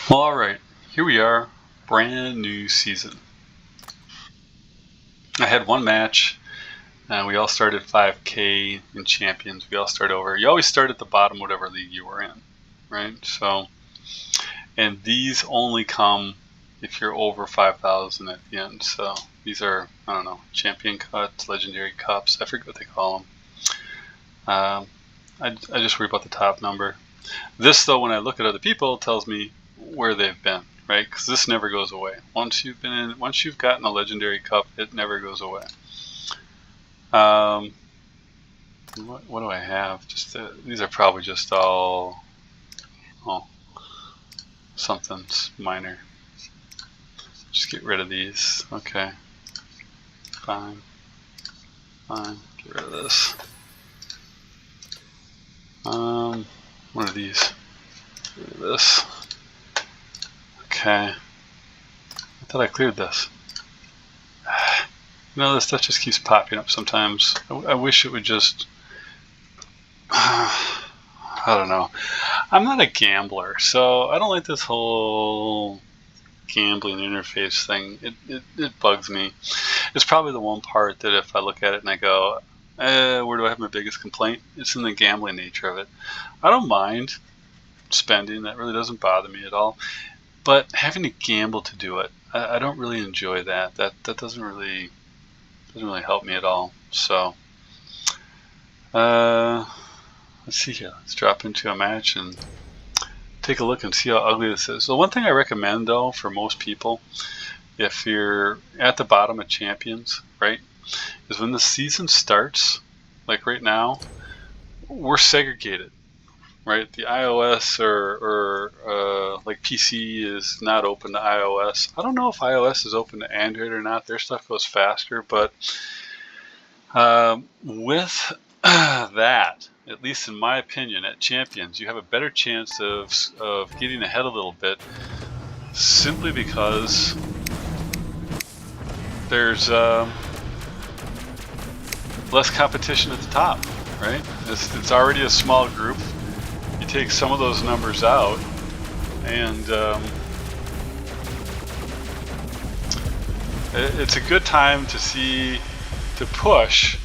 Well, alright, here we are, brand new season. I had one match, we all started 5K in Champions. We all start over. You always start at the bottom, whatever league you were in, right? So, and these only come if you're over 5,000 at the end. So these are, I don't know, champion cuts, legendary cups, I forget what they call them. I just worry about the top number. This, though, when I look at other people, tells me where they've been, right? Because this never goes away. Once you've gotten a legendary cup, it never goes away. What do I have? Just these are probably just all something minor. Just get rid of these. Okay, fine. Get rid of this. What are these? Get rid of this. Okay. I thought I cleared this. You know, this stuff just keeps popping up sometimes. I wish it would just... I don't know. I'm not a gambler, so I don't like this whole gambling interface thing. It bugs me. It's probably the one part that if I look at it and I go, where do I have my biggest complaint? It's in the gambling nature of it. I don't mind spending. That really doesn't bother me at all. But having to gamble to do it, I don't really enjoy that. That doesn't really help me at all. So let's see here. Let's drop into a match and take a look and see how ugly this is. So one thing I recommend, though, for most people, if you're at the bottom of Champions, right, is when the season starts, like right now, we're segregated, right? The iOS or like PC is not open to iOS. I don't know if iOS is open to Android or not. Their stuff goes faster, but with that, at least in my opinion, at Champions, you have a better chance of getting ahead a little bit, simply because there's less competition at the top, right? It's already a small group. You take some of those numbers out, and it's a good time to push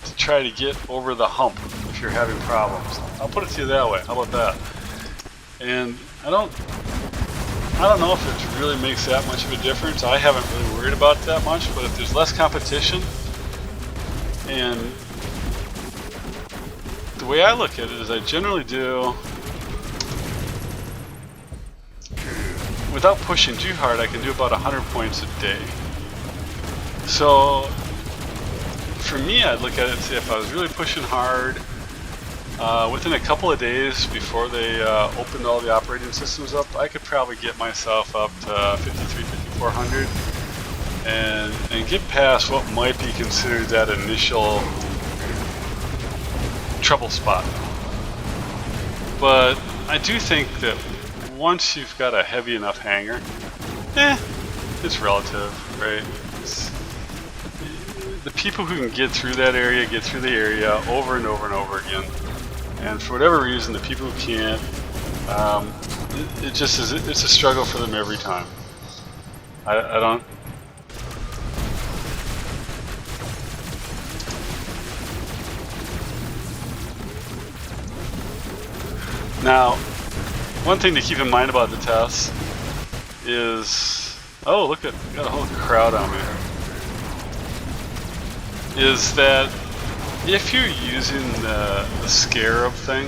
to try to get over the hump if you're having problems. I'll put it to you that way. How about that? And I don't know if it really makes that much of a difference. I haven't really worried about that much, but if there's less competition, and the way I look at it is I generally do, without pushing too hard, I can do about 100 points a day. So for me, I'd look at it and say if I was really pushing hard, within a couple of days before they opened all the operating systems up, I could probably get myself up to 53, 5400 and get past what might be considered that initial trouble spot. But I do think that once you've got a heavy enough hanger, it's relative, right? The people who can get through that area get through the area over and over and over again. And for whatever reason, the people who can't, it just is, it's a struggle for them every time. I don't... Now, one thing to keep in mind about the tests is, oh, look at, got a whole crowd on me, is that if you're using the scarab thing,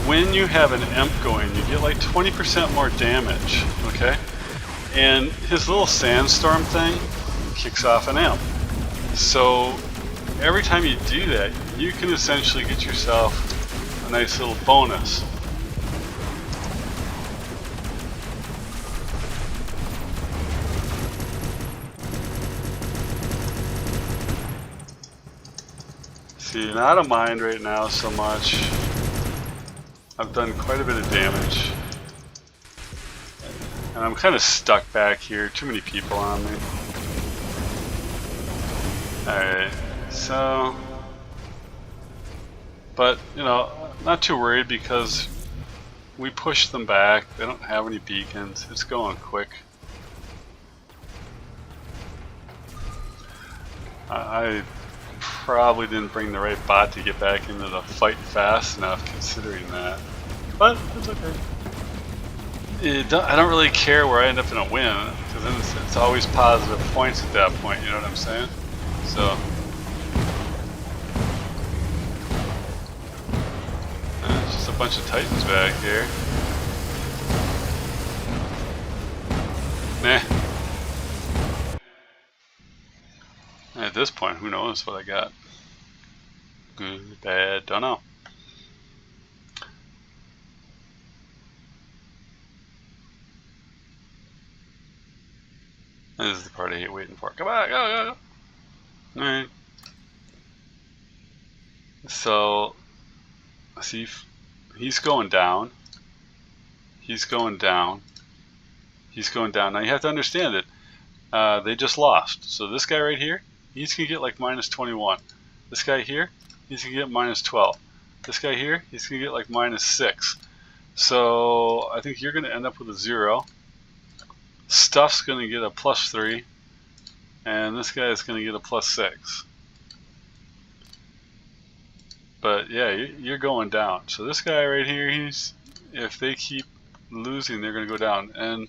when you have an imp going, you get like 20% more damage, okay? And his little sandstorm thing kicks off an imp. So every time you do that, you can essentially get yourself a nice little bonus. See, now I don't mind right now so much. I've done quite a bit of damage. And I'm kind of stuck back here. Too many people on me. Alright, so But, you know, not too worried because we pushed them back. They don't have any beacons. It's going quick. I probably didn't bring the right bot to get back into the fight fast enough considering that. But it's okay. I don't really care where I end up in a win, because then it's always positive points at that point, you know what I'm saying? So, it's just a bunch of Titans back here. Nah. At this point, who knows what I got? Good, bad, don't know. This is the part I hate waiting for. Come on, go, go. Alright. So, see, he's going down. He's going down. He's going down. Now you have to understand that they just lost. So this guy right here, he's going to get like minus 21. This guy here, he's going to get minus 12. This guy here, he's going to get like minus 6. So I think you're going to end up with a 0. Stuff's going to get a plus 3. And this guy is going to get a plus 6. But yeah, you're going down. So this guy right here, if they keep losing, they're going to go down. And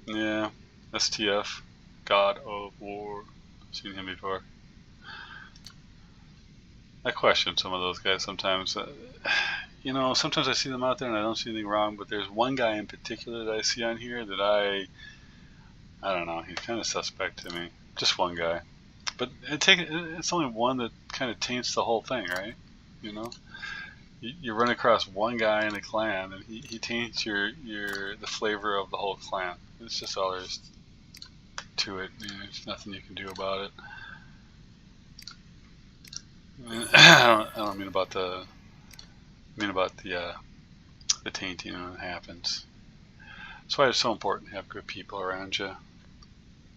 yeah, STF, God of War. I've seen him before. I question some of those guys sometimes. You know, sometimes I see them out there and I don't see anything wrong, but there's one guy in particular that I see on here that I don't know, he's kind of suspect to me. Just one guy. But it's only one that kind of taints the whole thing, right? You know? You run across one guy in a clan and he taints the flavor of the whole clan. It's just all there is to it. You know, there's nothing you can do about it. I don't mean about the tainting when it happens. That's why it's so important to have good people around you.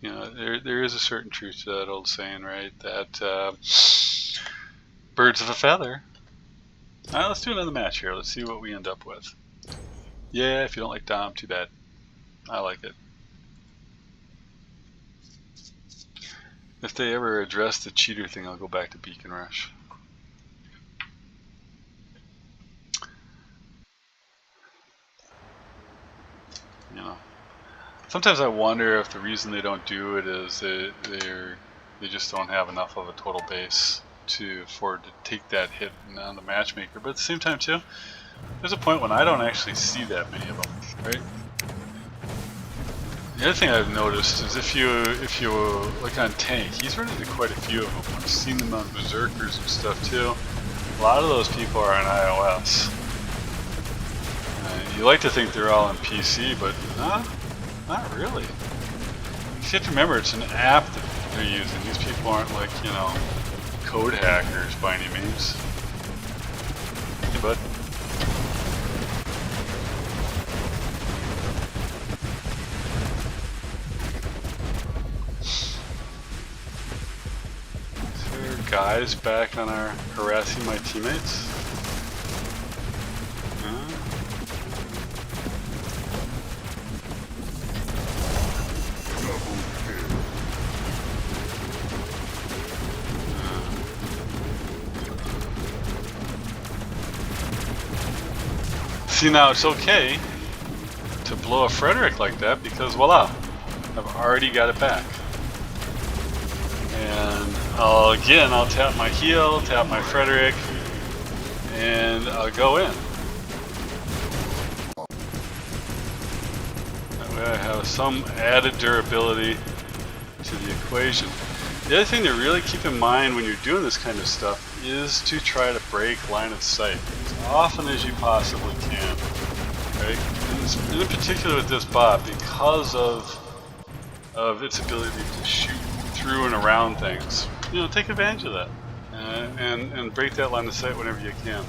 You know, there is a certain truth to that old saying, right? That birds of a feather. Let's do another match here. Let's see what we end up with. Yeah, if you don't like Dom, too bad. I like it. If they ever address the cheater thing, I'll go back to Beacon Rush. You know, sometimes I wonder if the reason they don't do it is they just don't have enough of a total base to afford to take that hit on the matchmaker. But at the same time too, there's a point when I don't actually see that many of them, right? The other thing I've noticed is if you look on Tank, he's run into quite a few of them. I've seen them on Berserkers and stuff too. A lot of those people are on iOS. You like to think they're all on PC, but not really. You have to remember, it's an app that they're using. These people aren't like, you know, code hackers by any means. Hey, bud. Is there guys back on our harassing my teammates? See, now it's okay to blow a Frederick like that because voila, I've already got it back. And I'll tap my heal, tap my Frederick, and I'll go in. That way I have some added durability to the equation. The other thing to really keep in mind when you're doing this kind of stuff is to try to break line of sight as often as you possibly can, right? And in particular with this bot, because of its ability to shoot through and around things, you know, take advantage of that and break that line of sight whenever you can.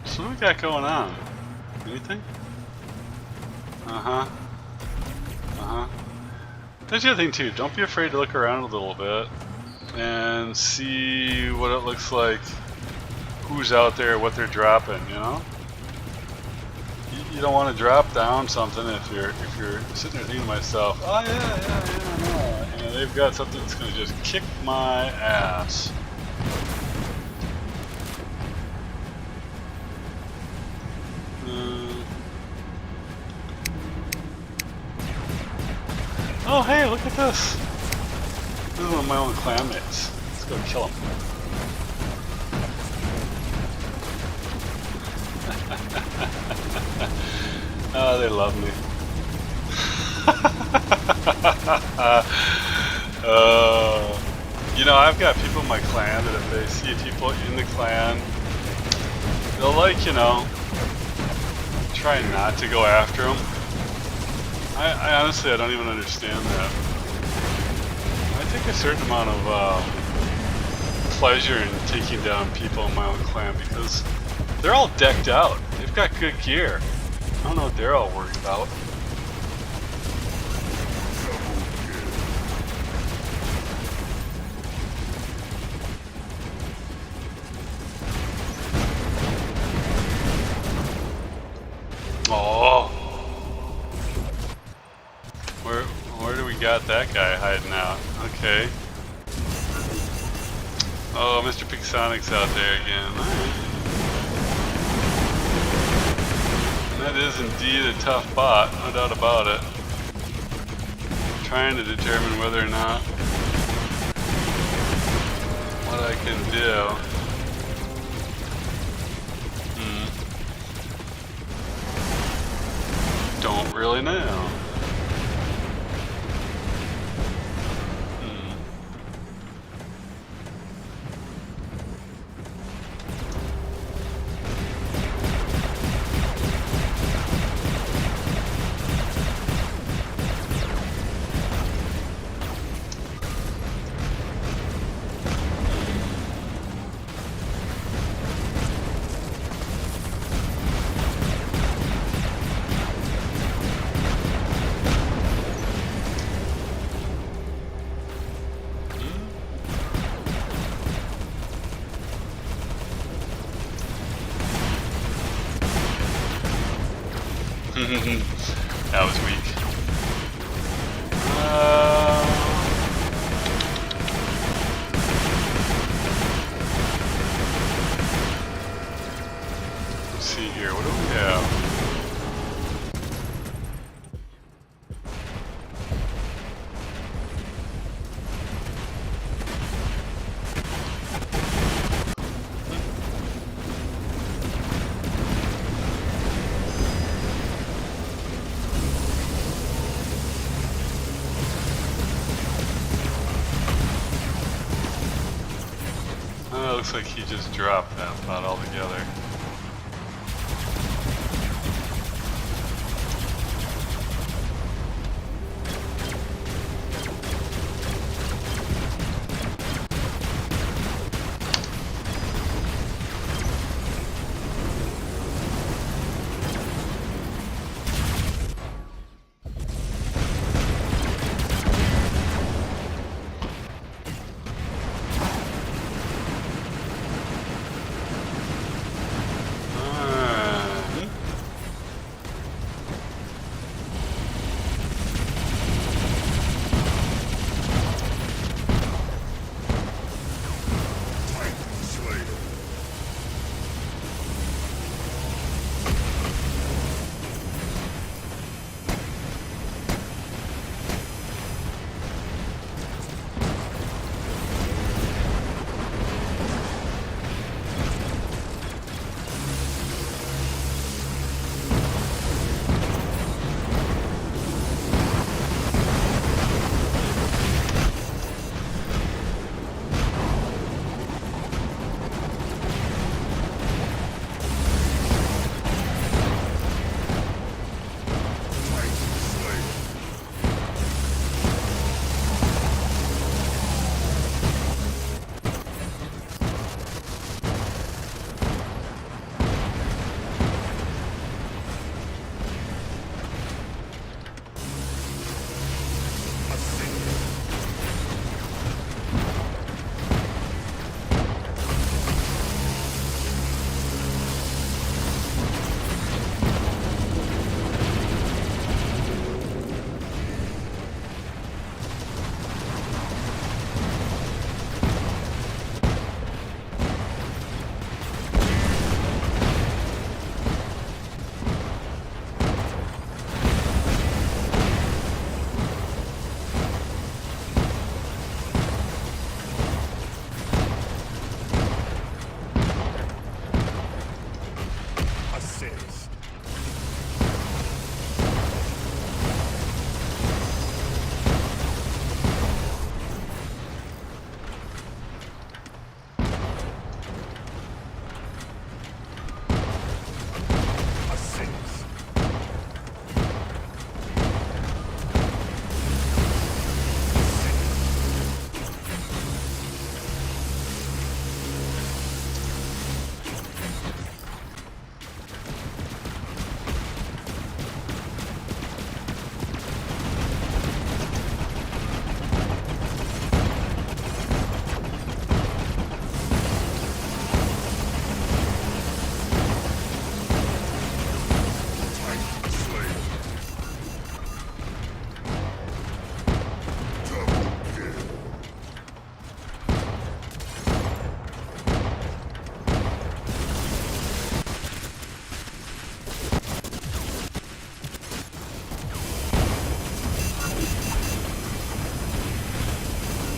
So what we got going on? Anything? There's the other thing too, don't be afraid to look around a little bit. and see what it looks like, who's out there, what they're dropping, you know? You don't want to drop down something if you're sitting there thinking to myself, oh yeah, and they've got something that's going to just kick my ass. Oh hey, look at this! This is one of my own clanmates. Let's go kill him. Oh, they love me. You know, I've got people in my clan that if they see people in the clan, they'll like, you know, try not to go after them. I honestly, I don't even understand that. I take a certain amount of pleasure in taking down people in my own clan because they're all decked out. They've got good gear. I don't know what they're all worried about. Oh, where do we got that guy hiding out? Okay. Oh, Mr. Pixonic's out there again. That is indeed a tough bot, no doubt about it. Trying to determine whether or not what I can do. Don't really know. That was weak. Let's see here. What do we have? Looks like he just dropped that bot altogether.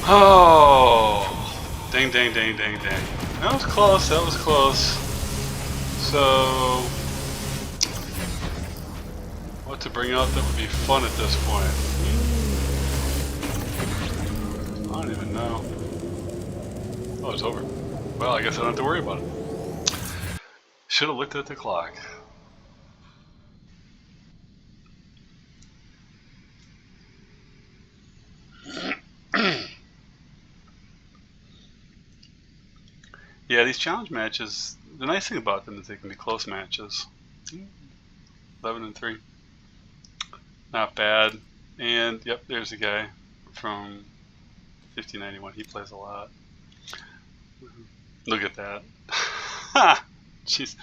Oh, dang, dang, dang, dang, dang. That was close. That was close. So, what to bring out that would be fun at this point? I don't even know. Oh, it's over. Well, I guess I don't have to worry about it. Should have looked at the clock. Yeah, these challenge matches, the nice thing about them is they can be close matches. 11-3. Not bad. And, yep, there's a guy from 1591. He plays a lot. Look at that. Jeez.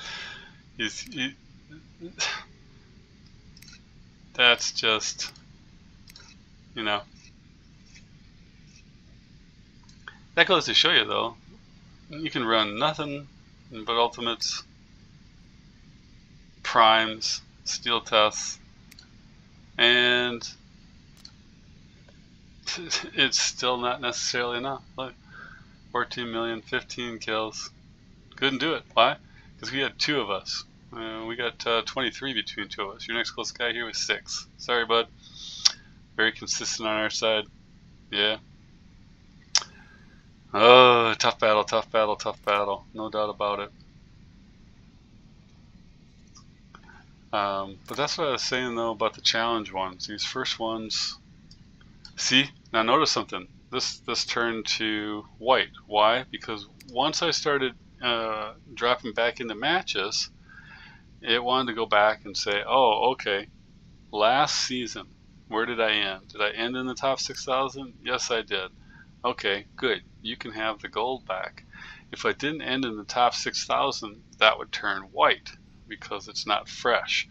That's just, you know. That goes to show you, though, you can run nothing but ultimates, primes, steel tests, and it's still not necessarily enough. Look, 14 million, 15 kills. Couldn't do it. Why? Because we had two of us. We got 23 between two of us. Your next closest guy here was 6. Sorry, bud. Very consistent on our side. Yeah. Oh, tough battle, tough battle, tough battle. No doubt about it. But that's what I was saying, though, about the challenge ones. These first ones. See? Now notice something. This turned to white. Why? Because once I started dropping back into matches, it wanted to go back and say, oh, okay, last season, where did I end? Did I end in the top 6,000? Yes, I did. Okay, good. You can have the gold back. If I didn't end in the top 6,000, that would turn white because it's not fresh.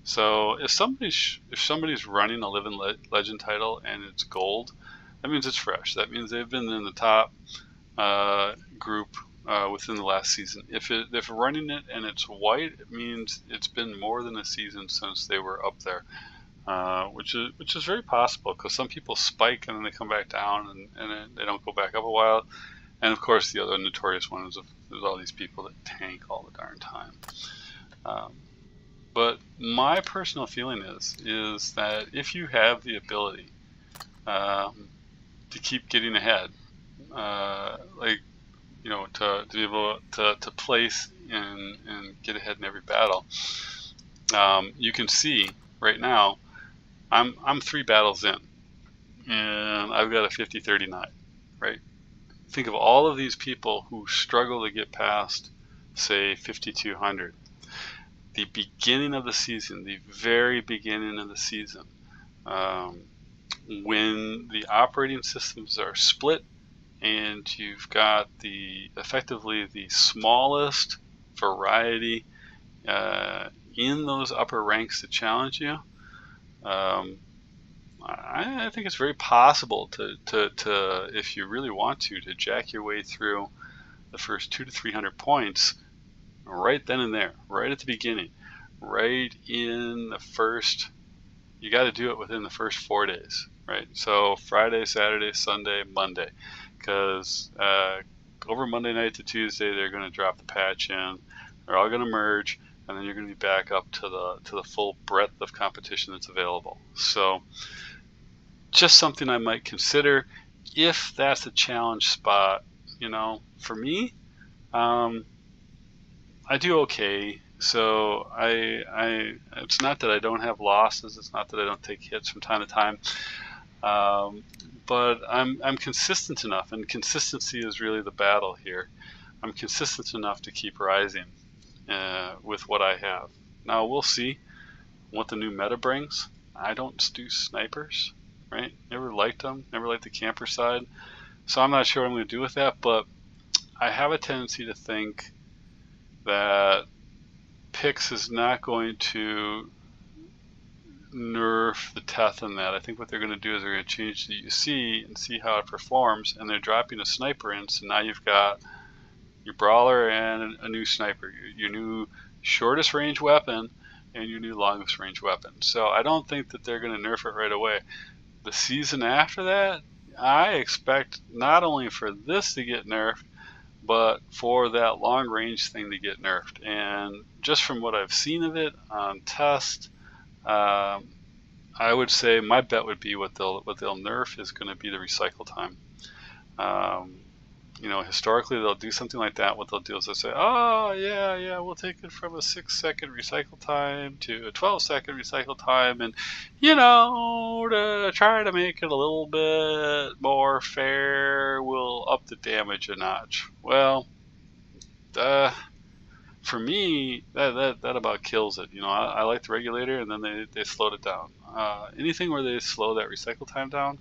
So if somebody's running a living legend title and it's gold, that means it's fresh. That means they've been in the top group within the last season. If running it and it's white, it means it's been more than a season since they were up there, which is very possible because some people spike and then they come back down and they don't go back up a while. And of course, the other notorious one is there's all these people that tank all the darn time. But my personal feeling is that if you have the ability to keep getting ahead, to be able to place and get ahead in every battle, you can see right now I'm 3 battles in, and I've got a 50-39, right? Think of all of these people who struggle to get past, say, 5,200. The beginning of the season, the very beginning of the season, when the operating systems are split and you've got effectively the smallest variety in those upper ranks to challenge you, I think it's very possible to if you really want to jack your way through the first 200 to 300 points right then and there, right at the beginning, right in the first. You got to do it within the first 4 days, right? So Friday, Saturday, Sunday, Monday, because over Monday night to Tuesday they're going to drop the patch in. They're all going to merge, and then you're going to be back up to the full breadth of competition that's available. So just something I might consider if that's a challenge spot. For me, I do okay. So it's not that I don't have losses. It's not that I don't take hits from time to time. But I'm consistent enough, and consistency is really the battle here. I'm consistent enough to keep rising with what I have. Now we'll see what the new meta brings. I don't do snipers, right? Never liked them. Never liked the camper side. So I'm not sure what I'm going to do with that. But I have a tendency to think that Pix is not going to nerf the Teth in that. I think what they're going to do is they're going to change the UC and see how it performs, and they're dropping a sniper in, so now you've got your brawler and a new sniper, your new shortest range weapon and your new longest range weapon. So I don't think that they're going to nerf it right away. The season after that, I expect not only for this to get nerfed, but for that long range thing to get nerfed. And just from what I've seen of it on test, I would say my bet would be what they'll nerf is going to be the recycle time. You know, historically they'll do something like that. What they'll do is they'll say, oh yeah, we'll take it from a 6-second recycle time to a 12-second recycle time, and you know, to try to make it a little bit more fair, we'll up the damage a notch. Well, for me, that about kills it. You know, I like the regulator, and then they slowed it down. Anything where they slow that recycle time down,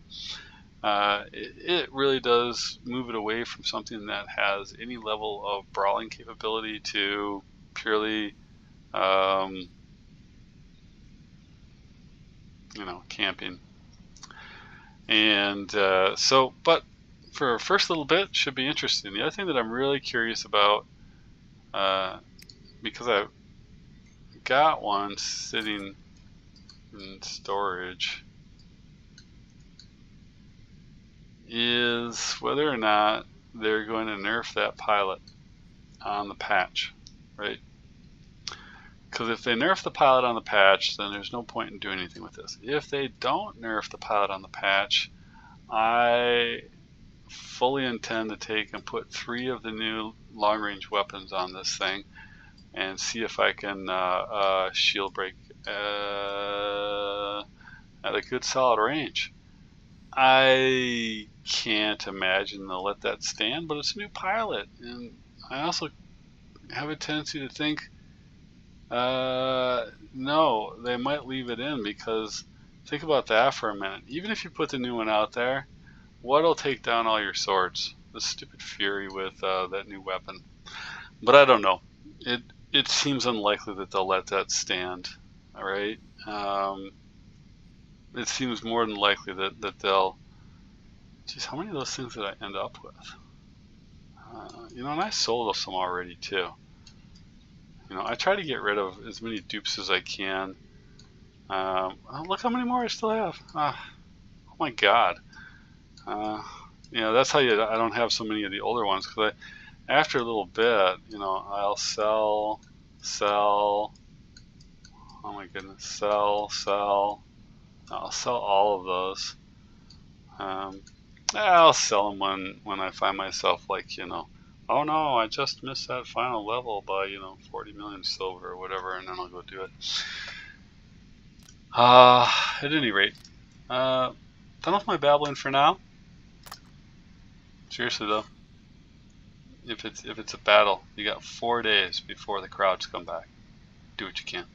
it really does move it away from something that has any level of brawling capability to purely, you know, camping. And so, but for a first little bit, should be interesting. The other thing that I'm really curious about, because I've got one sitting in storage, is whether or not they're going to nerf that pilot on the patch, right? Because if they nerf the pilot on the patch, then there's no point in doing anything with this. If they don't nerf the pilot on the patch, I fully intend to take and put 3 of the new long-range weapons on this thing and see if I can shield break at a good solid range. I can't imagine they'll let that stand, but it's a new pilot, and I also have a tendency to think no, they might leave it in, because think about that for a minute. Even if you put the new one out there, what'll take down all your swords? The stupid Fury with that new weapon. But I don't know. It seems unlikely that they'll let that stand. All right. It seems more than likely that they'll. Geez, how many of those things did I end up with? You know, and I sold some already too. You know, I try to get rid of as many dupes as I can. Oh, look how many more I still have. Oh my god. You know, that's how I don't have so many of the older ones, because after a little bit, you know, I'll sell. Oh my goodness, sell. I'll sell all of those. I'll sell them when I find myself like, you know, oh no, I just missed that final level by, you know, 40 million silver or whatever, and then I'll go do it. At any rate, done with my babbling for now. Seriously though, if it's a battle, you got 4 days before the crowds come back. Do what you can.